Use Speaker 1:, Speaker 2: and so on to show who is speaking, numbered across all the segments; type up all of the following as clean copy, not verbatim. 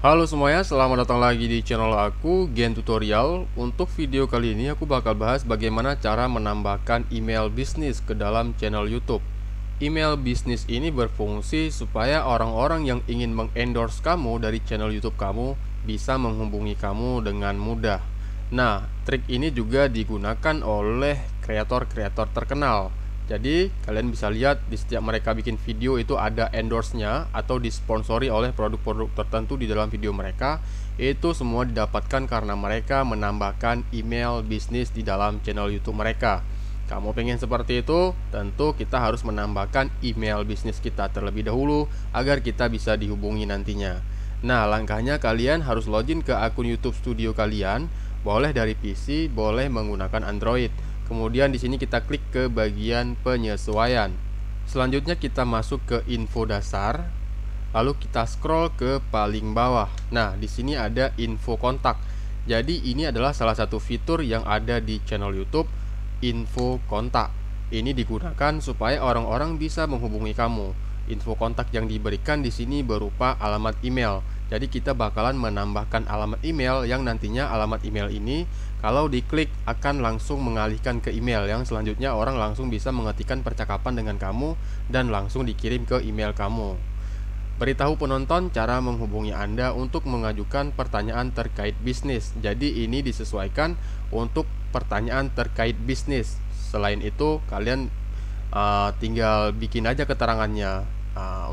Speaker 1: Halo semuanya, selamat datang lagi di channel aku, Gen Tutorial. Untuk video kali ini aku bakal bahas bagaimana cara menambahkan email bisnis ke dalam channel YouTube. Email bisnis ini berfungsi supaya orang-orang yang ingin mengendorse kamu dari channel YouTube kamu bisa menghubungi kamu dengan mudah. Nah, trik ini juga digunakan oleh kreator-kreator terkenal. Jadi kalian bisa lihat di setiap mereka bikin video itu ada endorse-nya atau disponsori oleh produk-produk tertentu di dalam video mereka. Itu semua didapatkan karena mereka menambahkan email bisnis di dalam channel YouTube mereka. Kamu pengen seperti itu? Tentu kita harus menambahkan email bisnis kita terlebih dahulu agar kita bisa dihubungi nantinya. Nah, langkahnya kalian harus login ke akun YouTube Studio kalian. Boleh dari PC, boleh menggunakan Android. Kemudian di sini kita klik ke bagian penyesuaian. Selanjutnya kita masuk ke info dasar. Lalu kita scroll ke paling bawah. Nah, di sini ada info kontak. Jadi ini adalah salah satu fitur yang ada di channel YouTube, info kontak. Ini digunakan supaya orang-orang bisa menghubungi kamu. Info kontak yang diberikan di sini berupa alamat email. Jadi kita bakalan menambahkan alamat email yang nantinya alamat email ini kalau diklik akan langsung mengalihkan ke email yang selanjutnya orang langsung bisa mengetikkan percakapan dengan kamu dan langsung dikirim ke email kamu. Beritahu penonton cara menghubungi Anda untuk mengajukan pertanyaan terkait bisnis. Jadi ini disesuaikan untuk pertanyaan terkait bisnis. Selain itu kalian tinggal bikin aja keterangannya.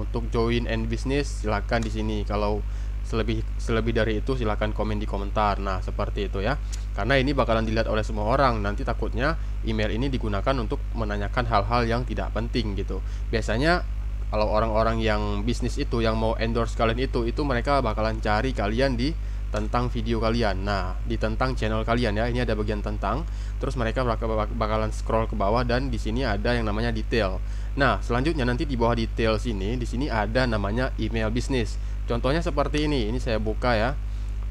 Speaker 1: Untuk join and business silahkan di sini. Kalau selebih dari itu silahkan komen di komentar. Nah seperti itu ya, karena ini bakalan dilihat oleh semua orang. Nanti takutnya email ini digunakan untuk menanyakan hal-hal yang tidak penting gitu. Biasanya kalau orang-orang yang bisnis itu yang mau endorse kalian itu mereka bakalan cari kalian di tentang video kalian. Nah, di tentang channel kalian ya. Ini ada bagian tentang. Terus mereka bakalan scroll ke bawah dan di sini ada yang namanya detail. Nah, selanjutnya nanti di bawah detail sini, di sini ada namanya email bisnis. Contohnya seperti ini. Ini saya buka ya.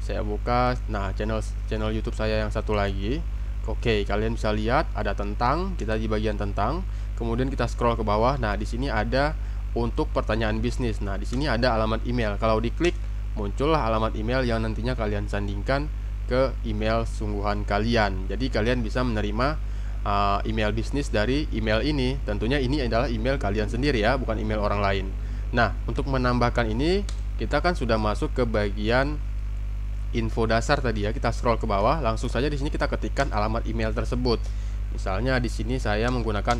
Speaker 1: Saya buka. Nah, channel YouTube saya yang satu lagi. Oke, kalian bisa lihat ada tentang. Kita di bagian tentang. Kemudian kita scroll ke bawah. Nah, di sini ada untuk pertanyaan bisnis. Nah, di sini ada alamat email. Kalau diklik muncullah alamat email yang nantinya kalian sandingkan ke email sungguhan kalian. Jadi kalian bisa menerima email bisnis dari email ini. Tentunya ini adalah email kalian sendiri ya, bukan email orang lain. Nah, untuk menambahkan ini kita kan sudah masuk ke bagian info dasar tadi ya. Kita scroll ke bawah, langsung saja di sini kita ketikkan alamat email tersebut. Misalnya di sini saya menggunakan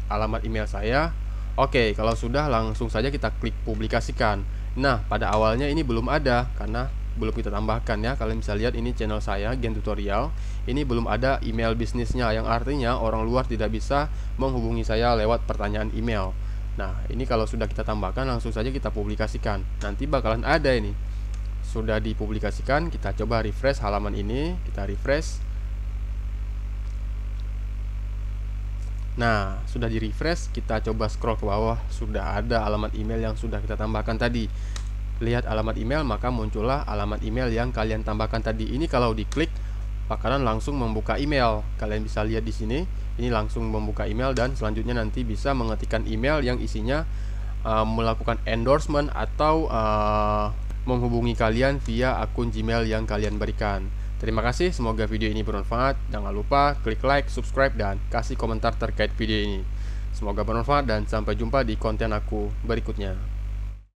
Speaker 1: alamat email saya. Oke, kalau sudah langsung saja kita klik publikasikan. Nah, pada awalnya ini belum ada karena belum kita tambahkan ya. Kalian bisa lihat ini channel saya, Gen Tutorial. Ini belum ada email bisnisnya, yang artinya orang luar tidak bisa menghubungi saya lewat pertanyaan email. Nah, ini kalau sudah kita tambahkan langsung saja kita publikasikan. Nanti bakalan ada ini. Sudah dipublikasikan, kita coba refresh halaman ini, kita refresh. Nah, sudah di refresh, kita coba scroll ke bawah. Sudah ada alamat email yang sudah kita tambahkan tadi. Lihat alamat email, maka muncullah alamat email yang kalian tambahkan tadi. Ini kalau diklik bakalan langsung membuka email. Kalian bisa lihat di sini, ini langsung membuka email dan selanjutnya nanti bisa mengetikkan email yang isinya melakukan endorsement atau menghubungi kalian via akun Gmail yang kalian berikan. Terima kasih, semoga video ini bermanfaat. Jangan lupa klik like, subscribe, dan kasih komentar terkait video ini. Semoga bermanfaat dan sampai jumpa di konten aku berikutnya.